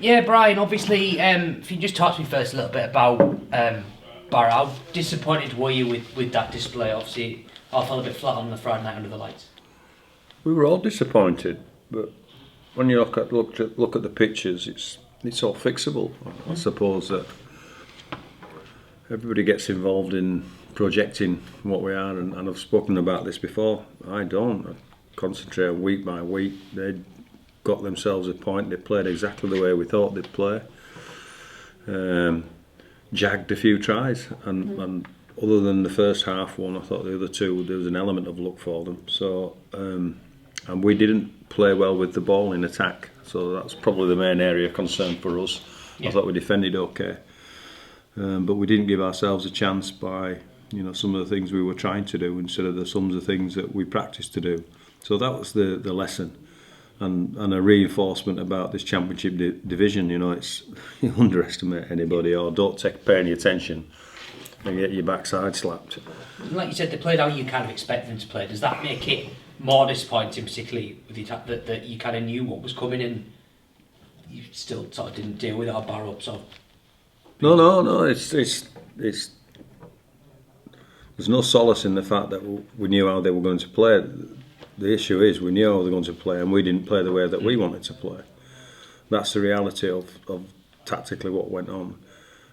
Yeah, Brian, obviously, if you just talk to me first a little bit about Barra, how disappointed were you with that display? Obviously, I fell a bit flat on the Friday night under the lights. We were all disappointed, but when you look at the pictures, it's all fixable. I suppose that everybody gets involved in projecting what we are, and I've spoken about this before. I don't. I concentrate week by week. They got themselves a point. They played exactly the way we thought they'd play. Jagged a few tries, and other than the first half one, I thought the other two there was an element of luck for them. So and we didn't play well with the ball in attack. So that's probably the main area of concern for us. Yeah. I thought we defended okay, but we didn't give ourselves a chance by some of the things we were trying to do instead of the sums of things that we practiced to do. So that was the lesson. And a reinforcement about this championship division. It's you underestimate anybody or don't pay any attention and get your backside slapped. Like you said, they played how you kind of expected them to play. Does that make it more disappointing, particularly with the attack, that you kind of knew what was coming and you still sort of didn't deal with it or bar up? So no. It's there's no solace in the fact that we knew how they were going to play. The issue is we knew how they were going to play and we didn't play the way that we wanted to play. That's the reality of tactically what went on.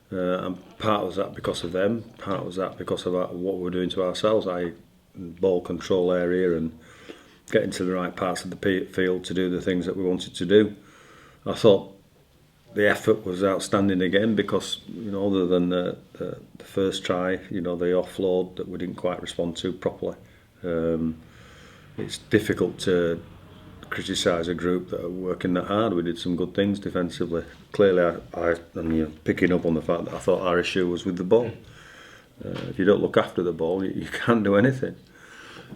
And part was that because of them, part was that because of what we were doing to ourselves, i.e. ball control area and getting to the right parts of the field to do the things that we wanted to do. I thought the effort was outstanding again because, other than the first try, the offload that we didn't quite respond to properly. It's difficult to criticise a group that are working that hard. We did some good things defensively. Clearly, and you're picking up on the fact that I thought our issue was with the ball. If you don't look after the ball, you can't do anything.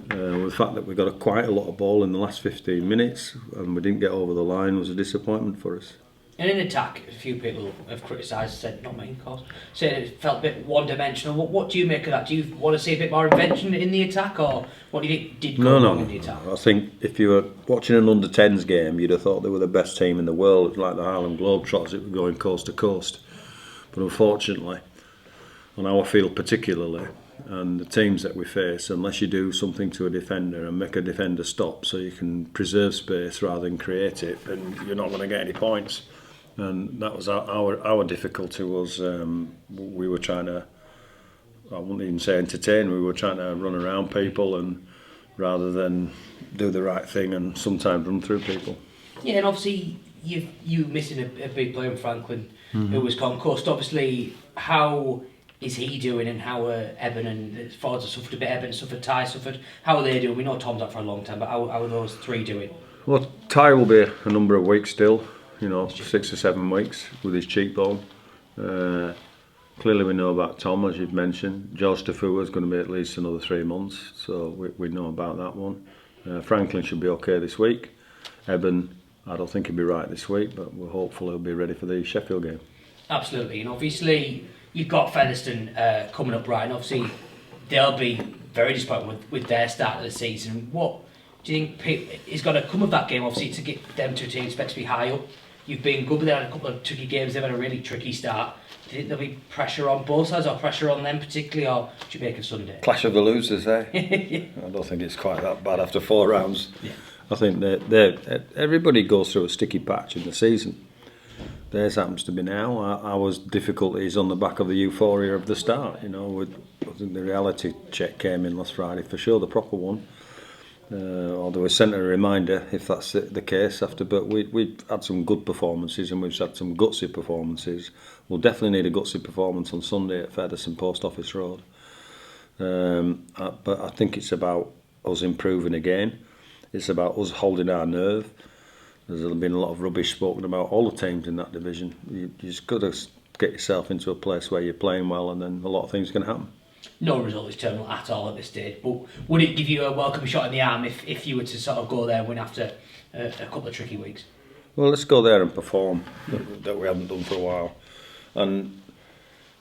The fact that we got quite a lot of ball in the last 15 minutes and we didn't get over the line was a disappointment for us. And in attack, a few people have criticised, said, not me of course, saying it felt a bit one-dimensional. What do you make of that? Do you want to see a bit more invention in the attack, or what do you think did go wrong in the attack? I think if you were watching an under-10s game, you'd have thought they were the best team in the world, like the Harlem Globetrotters, it was going coast to coast. But unfortunately, on our field particularly, and the teams that we face, unless you do something to a defender and make a defender stop so you can preserve space rather than create it, then you're not going to get any points. And that was our difficulty was we were trying to, I wouldn't even say entertain, we were trying to run around people and rather than do the right thing and sometimes run through people. Yeah, and obviously you missing a big player in Franklin who was concussed. Obviously, how is he doing and how are Eben and Fords have suffered a bit, Eben suffered, Ty suffered. How are they doing? We know Tom's out for a long time, but how are those three doing? Well, Ty will be a number of weeks still. 6 or 7 weeks with his cheekbone. Clearly we know about Tom, as you've mentioned. George Tafua is going to be at least another 3 months, so we know about that one. Franklin should be okay this week. Eben, I don't think he'll be right this week, but we're hopeful he'll be ready for the Sheffield game. Absolutely, and obviously you've got Featherstone coming up, Brian. Obviously they'll be very disappointed with their start of the season. What do you think is going to come of that game, obviously, to get them to a team expect to be high up? You've been good, but they had a couple of tricky games. They've had a really tricky start. Do you think there'll be pressure on both sides, or pressure on them particularly, or do you make of Sunday? Clash of the losers, eh? I don't think it's quite that bad after 4 rounds. Yeah. I think everybody goes through a sticky patch in the season. Theirs happens to be now. Our difficulty is on the back of the euphoria of the start. I think the reality check came in last Friday for sure, the proper one. Although we sent a reminder if that's the case after, but we've had some good performances and we've had some gutsy performances. We'll definitely need a gutsy performance on Sunday at Featherstone Post Office Road. But I think it's about us improving again. It's about us holding our nerve. There's been a lot of rubbish spoken about all the teams in that division. You just got to get yourself into a place where you're playing well, and then a lot of things can happen. No result is terminal at all at this stage, but would it give you a welcome shot in the arm if you were to sort of go there and win after a couple of tricky weeks? Well, let's go there and perform that we haven't done for a while and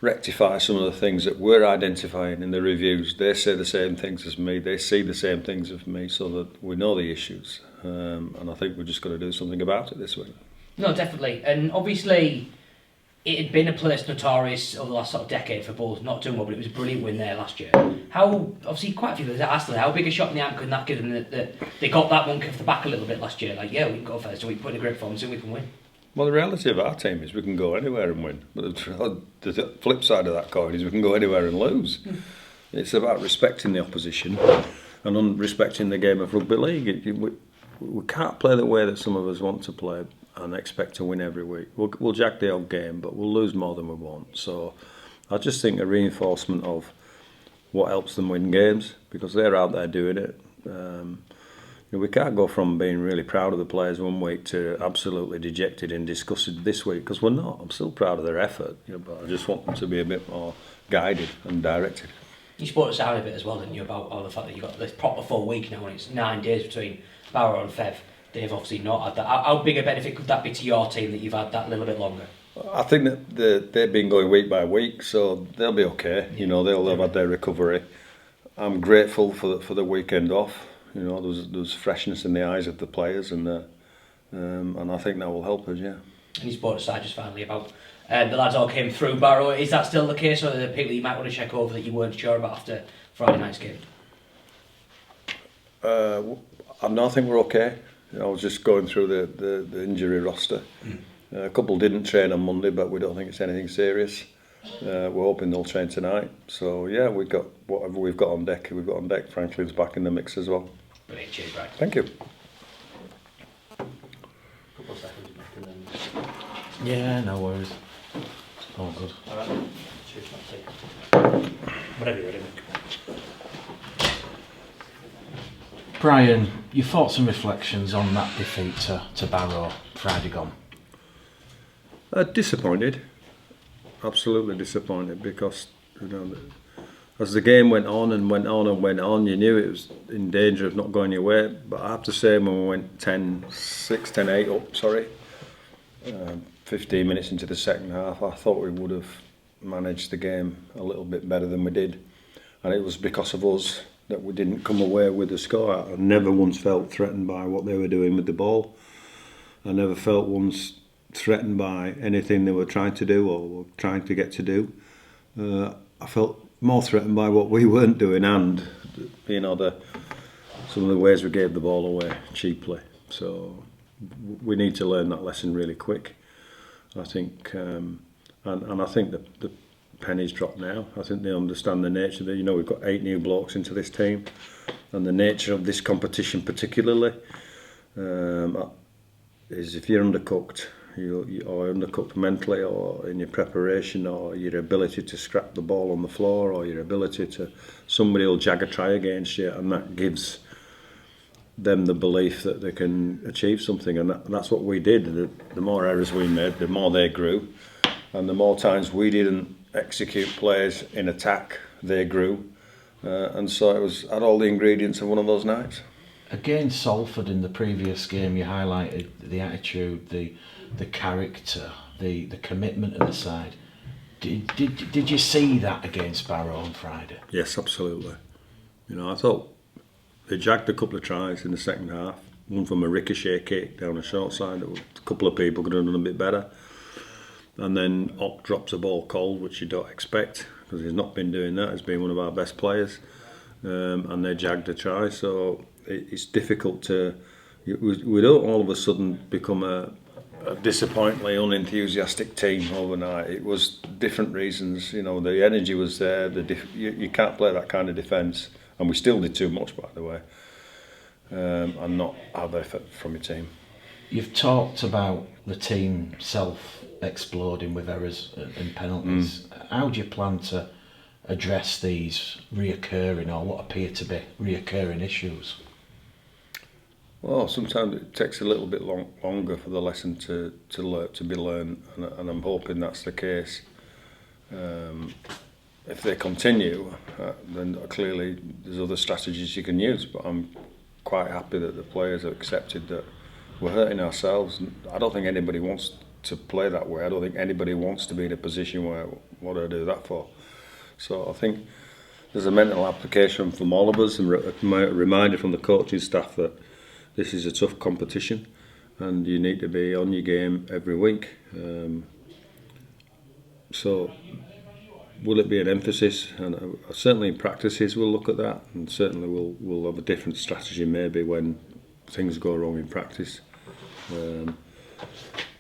rectify some of the things that we're identifying in the reviews. They say the same things as me, they see the same things as me, so that we know the issues, and I think we're just going to do something about it this week. No, definitely. And obviously, it had been a place notorious over the last sort of decade for Bulls not doing well, but it was a brilliant win there last year. How, obviously, quite a few of us asked them, how big a shot in the arm could that give them that they got that one off the back a little bit last year? Like, yeah, we can go first, so we can put in a great performance and we can win. Well, the reality of our team is we can go anywhere and win. But the flip side of that coin is we can go anywhere and lose. It's about respecting the opposition and respecting the game of rugby league. We can't play the way that some of us want to play and expect to win every week. We'll jack the odd game, but we'll lose more than we want. So I just think a reinforcement of what helps them win games, because they're out there doing it. We can't go from being really proud of the players one week to absolutely dejected and disgusted this week, because we're not. I'm still proud of their effort, but I just want them to be a bit more guided and directed. You spoke us down a bit as well, didn't you, about the fact that you've got this proper full week now and it's 9 days between Barrow and Fev. They've obviously not had that. How big a benefit could that be to your team that you've had that little bit longer? I think that they've been going week by week, so they'll be okay. They'll have had their recovery. I'm grateful for the weekend off. There was freshness in the eyes of the players, and I think that will help us. Yeah. And you spoke aside just finally about the lads all came through Barrow. Is that still the case, or are there people you might want to check over that you weren't sure about after Friday night's game? I think we're okay. I was just going through the injury roster. A couple didn't train on Monday, but we don't think it's anything serious. We're hoping they'll train tonight. So yeah, we've got whatever we've got on deck. We've got on deck. Franklin's back in the mix as well. Brilliant, cheers, Brad. Thank you. Couple of seconds, Mac, and then... Yeah, no worries. All good. All right. Cheers, Mac. Whatever you're ready, Mac. Brian, your thoughts and reflections on that defeat to Barrow Friday gone? Disappointed. Absolutely disappointed, because as the game went on and went on and went on, you knew it was in danger of not going your way. But I have to say, when we went 10-6, 10-8 up, 15 minutes into the second half, I thought we would have managed the game a little bit better than we did. And it was because of us that we didn't come away with the score. I never once felt threatened by what they were doing with the ball. I never felt once threatened by anything they were trying to do or were trying to get to do. I felt more threatened by what we weren't doing, and some of the ways we gave the ball away cheaply. So we need to learn that lesson really quick, I think, and I think the pennies dropped now. I think they understand the nature that we've got 8 new blokes into this team, and the nature of this competition particularly is, if you're undercooked, or undercooked mentally, or in your preparation, or your ability to scrap the ball on the floor, or your ability to, somebody will jag a try against you, and that gives them the belief that they can achieve something, and that's what we did. The more errors we made, the more they grew, and the more times we didn't execute plays in attack, they grew, and so had all the ingredients of one of those nights. Against Salford in the previous game, you highlighted the attitude, the character, the commitment of the side. Did you see that against Barrow on Friday? Yes, absolutely. I thought they jagged a couple of tries in the second half. One from a ricochet kick down a short side. A couple of people could have done a bit better. And then Ock drops a ball cold, which you don't expect, because he's not been doing that. He's been one of our best players. And they jagged a try. So it's difficult to... We don't all of a sudden become a disappointingly unenthusiastic team overnight. It was different reasons. The energy was there. You can't play that kind of defence, and we still did too much, by the way, and not have effort from your team. You've talked about the team self-exploding with errors and penalties. How do you plan to address these reoccurring, or what appear to be reoccurring issues? Well, sometimes it takes a little bit longer for the lesson to be learned, and I'm hoping that's the case. If they continue, then clearly there's other strategies you can use, but I'm quite happy that the players have accepted that we're hurting ourselves. I don't think anybody wants to play that way. I don't think anybody wants to be in a position where, what do I do that for? So I think there's a mental application from all of us, and a reminder from the coaching staff that this is a tough competition, and you need to be on your game every week. So will it be an emphasis? And certainly in practices we'll look at that, and certainly we'll have a different strategy maybe when things go wrong in practice.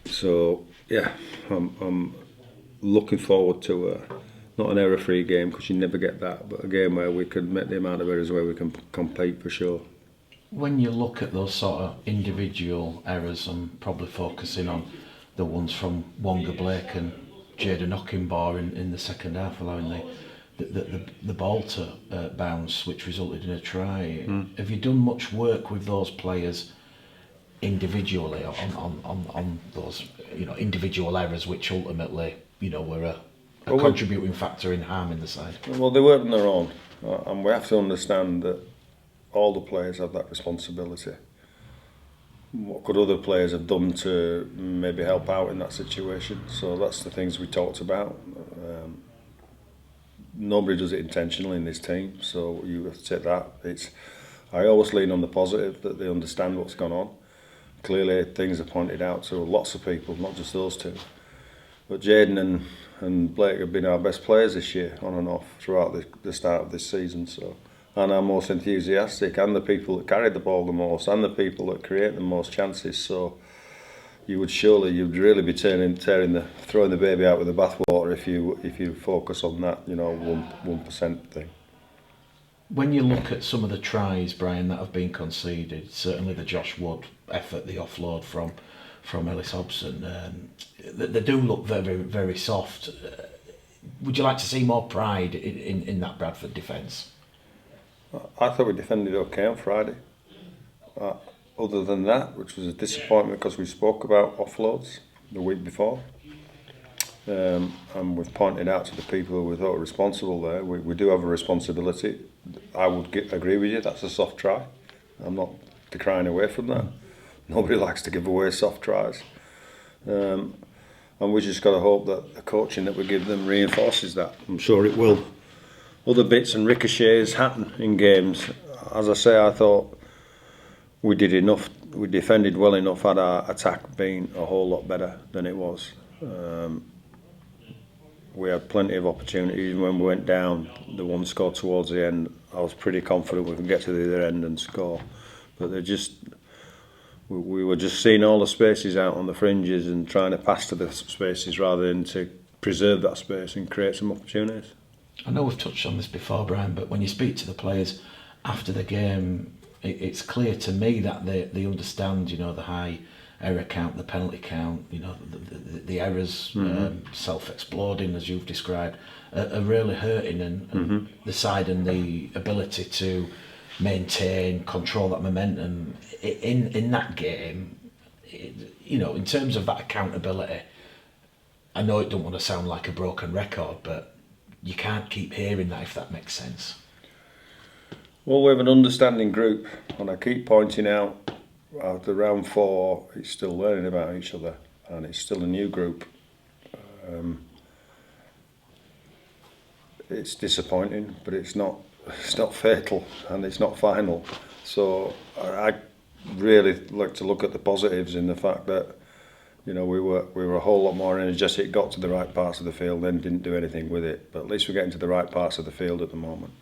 So yeah, I'm looking forward to not an error-free game, because you never get that, but a game where we can make the amount of errors where we can compete for sure. When you look at those sort of individual errors, I'm probably focusing on the ones from Wonga Blake and Jada Knockingbar in the second half, allowing the ball to bounce, which resulted in a try. Have you done much work with those players individually on those individual errors, which ultimately were a contributing factor in harming the side? Well, they weren't on their own, and we have to understand that all the players have that responsibility. What could other players have done to maybe help out in that situation? So that's the things we talked about. Nobody does it intentionally in this team, so you have to take that. I always lean on the positive, that they understand what's gone on. Clearly things are pointed out to lots of people, not just those two. But Jaden and Blake have been our best players this year, on and off, throughout the start of this season. So, and our most enthusiastic, and the people that carry the ball the most, and the people that create the most chances. So you'd really be throwing the baby out with the bathwater if you focus on that 1% thing. When you look at some of the tries, Brian, that have been conceded, certainly the Josh Wood effort, the offload from Ellis Hobson, they do look very, very soft. Would you like to see more pride in that Bradford defence? I thought we defended okay on Friday. Other than that, which was a disappointment because we spoke about offloads the week before, and we've pointed out to the people who we thought were responsible there, we do have a responsibility. I would agree with you, that's a soft try. I'm not decrying away from that. Nobody likes to give away soft tries. And we just got to hope that the coaching that we give them reinforces that. I'm sure it will. Other bits and ricochets happen in games. As I say, I thought we did enough. We defended well enough, had our attack been a whole lot better than it was. We had plenty of opportunities. When we went down, the one scored towards the end, I was pretty confident we could get to the other end and score. But we were just seeing all the spaces out on the fringes and trying to pass to the spaces rather than to preserve that space and create some opportunities. I know we've touched on this before, Brian, but when you speak to the players after the game, it's clear to me that they understand, the high error count, the penalty count, the errors, self-exploding as you've described, are really hurting and the side, and the ability to maintain, control that momentum in that game. In terms of that accountability, I know it don't want to sound like a broken record, but you can't keep hearing that, if that makes sense. Well, we have an understanding group, and I keep pointing out after round 4, it's still learning about each other, and it's still a new group. It's disappointing, but it's not fatal, and it's not final. So I really like to look at the positives in the fact that we were a whole lot more energetic, got to the right parts of the field, then didn't do anything with it. But at least we're getting to the right parts of the field at the moment.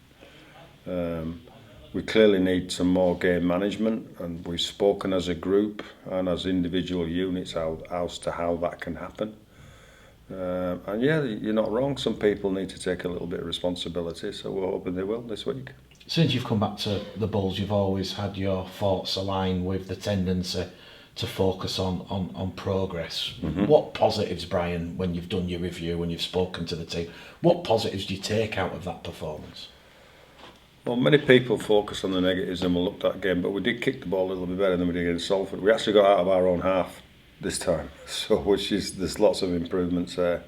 We clearly need some more game management, and we've spoken as a group and as individual units as to how that can happen. And yeah, you're not wrong, some people need to take a little bit of responsibility, so we're hoping they will this week. Since you've come back to the Bulls, you've always had your thoughts align with the tendency to focus on progress. What positives, Brian, when you've done your review, when you've spoken to the team, what positives do you take out of that performance? Well, many people focus on the negatives and we'll look at that game, but we did kick the ball a little bit better than we did against Salford. We actually got out of our own half this time, so there's lots of improvements there.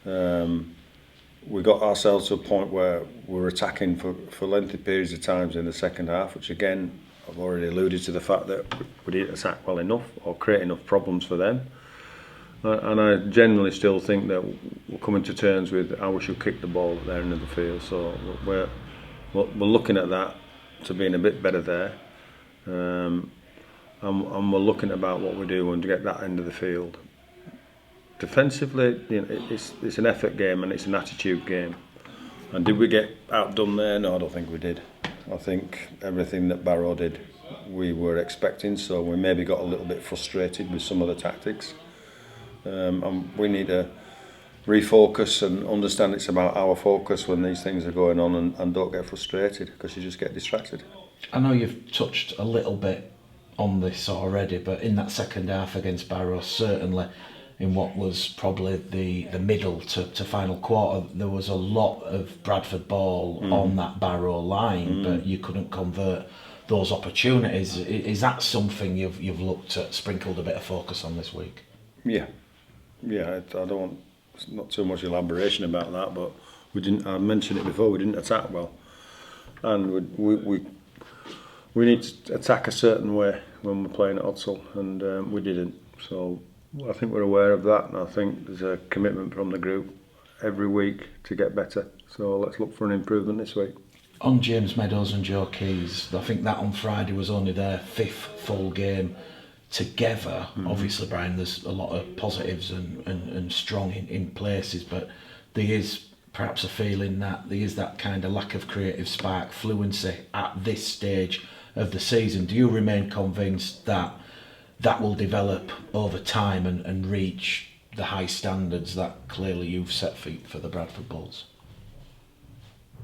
We got ourselves to a point where we were attacking for lengthy periods of times in the second half, which again, I've already alluded to the fact that we didn't attack well enough or create enough problems for them. And I generally still think that we're coming to terms with how we should kick the ball at their end of the field. So we're looking at that to being a bit better there. and we're looking about what we do and to get that end of the field. Defensively, it's an effort game and it's an attitude game. And did we get outdone there? No, I don't think we did. I think everything that Barrow did, we were expecting, so we maybe got a little bit frustrated with some of the tactics. And we need to refocus and understand it's about our focus when these things are going on, and don't get frustrated, because you just get distracted. I know you've touched a little bit on this already, but in that second half against Barrow, certainly in what was probably the middle to final quarter, there was a lot of Bradford ball on that Barrow line, but you couldn't convert those opportunities. Is that something you've looked at, sprinkled a bit of focus on this week? Yeah. I don't want not too much elaboration about that, but we didn't. I mentioned it before. We didn't attack well, and we need to attack a certain way when we're playing at Odsal, and we didn't. So I think we're aware of that, and I think there's a commitment from the group every week to get better. So let's look for an improvement this week. On James Meadows and Joe Keys, I think that on Friday was only their 5th full game together. Obviously, Brian, there's a lot of positives and strong in places, but there is perhaps a feeling that there is that kind of lack of creative spark, fluency at this stage of the season. Do you remain convinced that that will develop over time and reach the high standards that clearly you've set for the Bradford Bulls?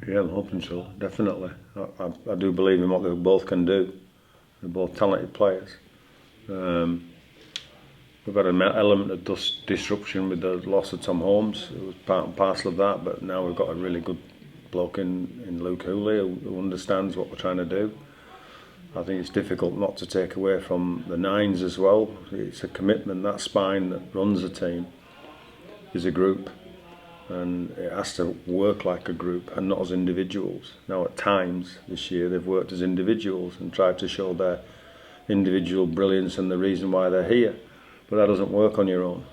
Yeah, I'm hoping so, definitely. I do believe in what they both can do. They're both talented players. We've had an element of disruption with the loss of Tom Holmes. It was part and parcel of that, but now we've got a really good bloke in Luke Hooley who understands what we're trying to do. I think it's difficult not to take away from the nines as well. It's a commitment. That spine that runs a team is a group, and it has to work like a group and not as individuals. Now at times this year they've worked as individuals and tried to show their individual brilliance and the reason why they're here, but that doesn't work on your own.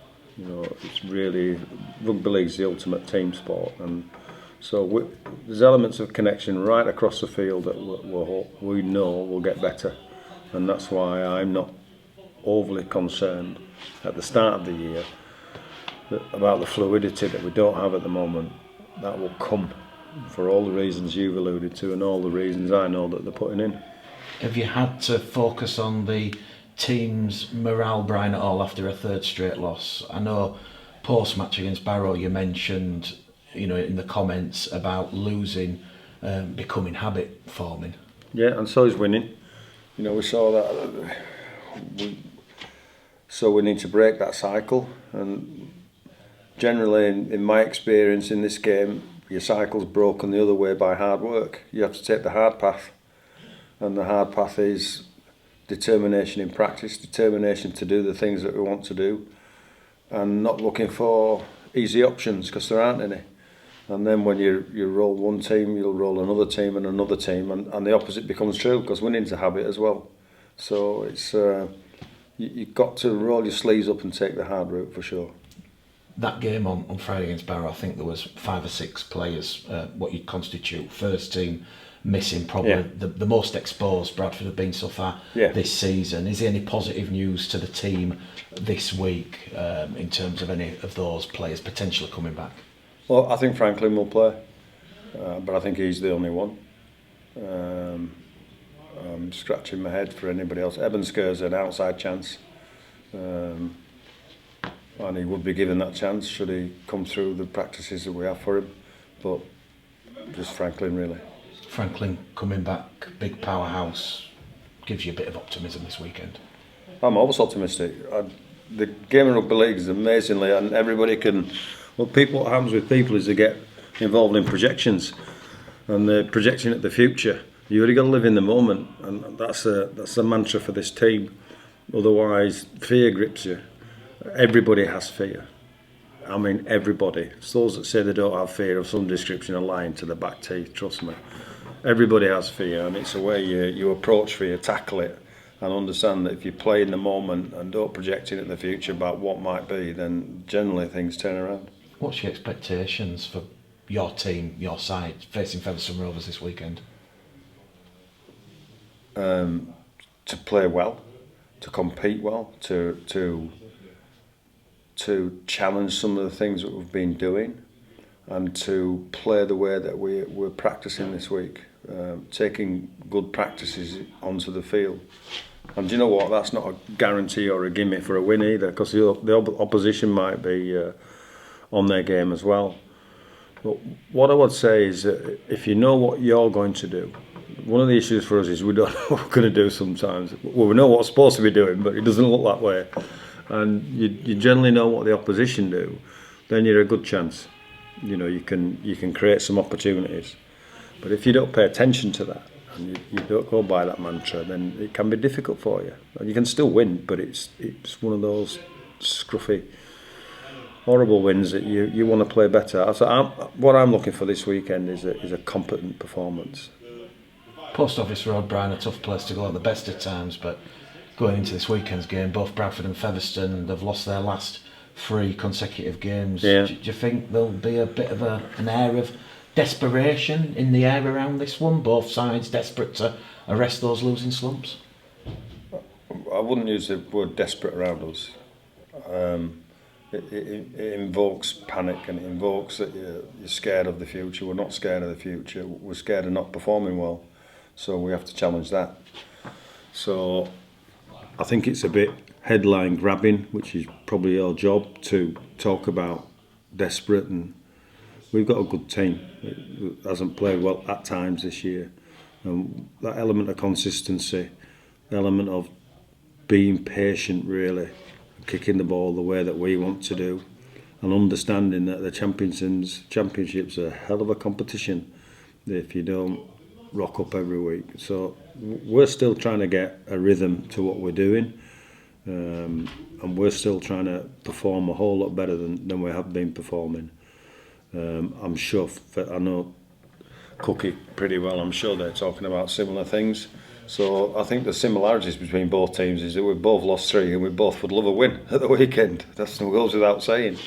It's really, rugby league's the ultimate team sport, and so there's elements of connection right across the field that we know will get better, and that's why I'm not overly concerned at the start of the year about the fluidity that we don't have at the moment. That will come for all the reasons you've alluded to and all the reasons I know that they're putting in. Have you had to focus on the team's morale, Brian, at all after a 3rd straight loss? I know post-match against Barrow you mentioned, in the comments about losing becoming habit forming. Yeah, and so is winning. We saw that. So we need to break that cycle, and generally in my experience in this game, your cycle's broken the other way by hard work. You have to take the hard path, and the hard path is determination in practice, determination to do the things that we want to do, and not looking for easy options, because there aren't any. And then when you roll one team, you'll roll another team and another team, and the opposite becomes true, because winning's a habit as well. So it's you've got to roll your sleeves up and take the hard route for sure. That game on Friday against Barrow, I think there was 5 or 6 players, what you'd constitute first team, missing, probably the most exposed Bradford have been so far this season. Is there any positive news to the team this week in terms of any of those players potentially coming back? Well, I think Franklin will play, but I think he's the only one. I'm scratching my head for anybody else. Ebenskir's an outside chance, and he would be given that chance should he come through the practices that we have for him. But just Franklin, really. Franklin coming back, big powerhouse, gives you a bit of optimism this weekend. I'm always optimistic. The game of rugby league is amazingly, and everybody can. What happens with people is they get involved in projections, and they're projecting at the future. You really got to live in the moment, and that's a mantra for this team. Otherwise, fear grips you. Everybody has fear. I mean, everybody. It's those that say they don't have fear of some description are lying to the back teeth. Trust me. Everybody has fear, and it's the way you approach fear, tackle it, and understand that if you play in the moment and don't project into the future about what might be, then generally things turn around. What's your expectations for your team, your side, facing Featherstone Rovers this weekend? To play well, compete well, to challenge some of the things that we've been doing, and to play the way that we're practicing this week, taking good practices onto the field. And do you know what? That's not a guarantee or a gimme for a win either, because the opposition might be on their game as well. But what I would say is that if you know what you're going to do, one of the issues for us is we don't know what we're going to do sometimes. Well, we know what we're supposed to be doing, but it doesn't look that way. And you generally know what the opposition do, then you're a good chance. You know, you can create some opportunities. But if you don't pay attention to that and you don't go by that mantra, then it can be difficult for you. And you can still win, but it's one of those scruffy, horrible wins that you want to play better. So what I'm looking for this weekend is a competent performance. Post Office Road, Brian, a tough place to go at the best of times, but going into this weekend's game, both Bradford and Featherstone, they've lost their last 3 consecutive games. Yeah. Do you think there'll be a bit of an air of desperation in the air around this one? Both sides desperate to arrest those losing slumps? I wouldn't use the word desperate around us. It invokes panic, and it invokes that you're scared of the future. We're not scared of the future. We're scared of not performing well. So we have to challenge that. So I think it's a bit headline grabbing, which is probably your job, to talk about desperate. And we've got a good team. It hasn't played well at times this year. And that element of consistency, the element of being patient, really, kicking the ball the way that we want to do, and understanding that the championships are a hell of a competition if you don't rock up every week. So we're still trying to get a rhythm to what we're doing, and we're still trying to perform a whole lot better than we have been performing. I'm sure, I know Cookie pretty well, I'm sure they're talking about similar things. So I think the similarities between both teams is that we've both lost 3 and we both would love a win at the weekend. That goes without saying.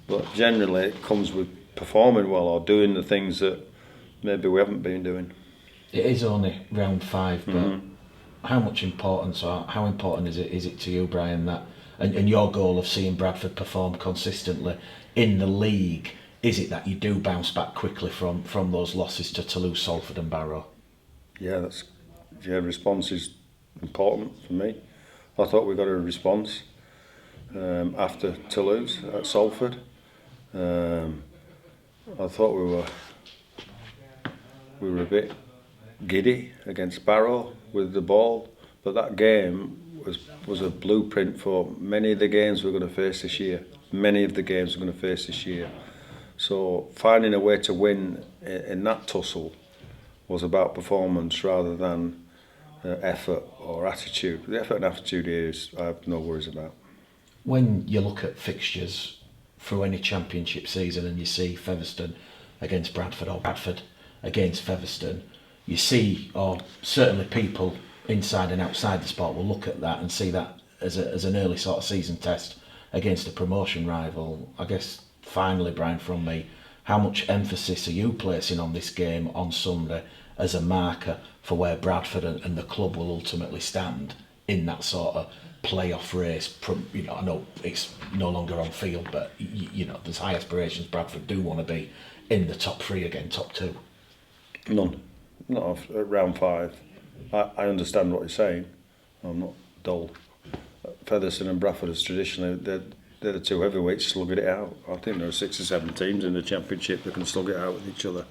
But generally it comes with performing well or doing the things that maybe we haven't been doing. It is only round 5, but how much importance, or how important is it to you, Brian, that and your goal of seeing Bradford perform consistently in the league, is it that you do bounce back quickly from those losses to Toulouse, Salford and Barrow? Yeah, response is important for me. I thought we got a response after Toulouse at Salford. I thought we were a bit giddy against Barrow with the ball, but that game was a blueprint for many of the games we're going to face this year. So finding a way to win in that tussle was about performance rather than effort or attitude. The effort and attitude here I have no worries about. When you look at fixtures through any championship season and you see Featherstone against Bradford or Bradford against Featherstone, you see, or certainly people inside and outside the sport will look at that and see that as an early sort of season test against a promotion rival. I guess finally, Brian, from me, how much emphasis are you placing on this game on Sunday as a marker for where Bradford and the club will ultimately stand in that sort of playoff race? I know it's no longer on field, but there's high aspirations. Bradford do want to be in the top 3 again, top 2. None. Not at round 5. I understand what you're saying. I'm not dull. Featherstone and Bradford is traditionally they're the 2 heavyweights slugging it out. I think there are 6 or 7 teams in the championship that can slug it out with each other.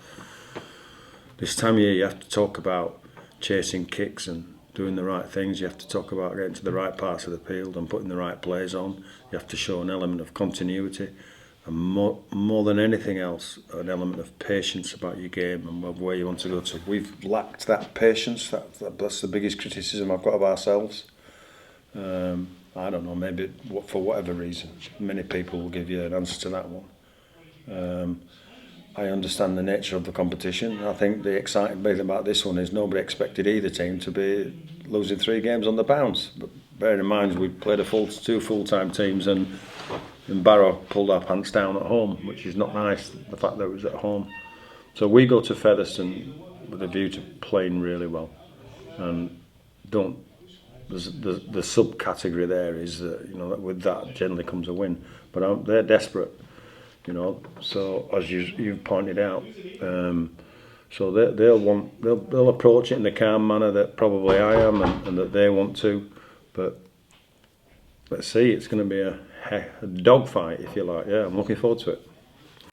This time of year you have to talk about chasing kicks and doing the right things. You have to talk about getting to the right parts of the field and putting the right plays on. You have to show an element of continuity, and more than anything else, an element of patience about your game and where you want to go to. We've lacked that patience. That's the biggest criticism I've got of ourselves. I don't know, maybe for whatever reason. Many people will give you an answer to that one. I understand the nature of the competition. I think the exciting bit about this one is nobody expected either team to be losing 3 games on the bounce. But bearing in mind we played 2 full-time teams and Barrow pulled our pants down at home, which is not nice, the fact that it was at home. So we go to Featherstone with a view to playing really well and don't the subcategory there is that, you know, that with that generally comes a win. But they're desperate, you know. So as you've pointed out, so they'll approach it in the calm manner that probably I am and that they want to. But let's see, it's going to be a dogfight, if you like. Yeah, I'm looking forward to it.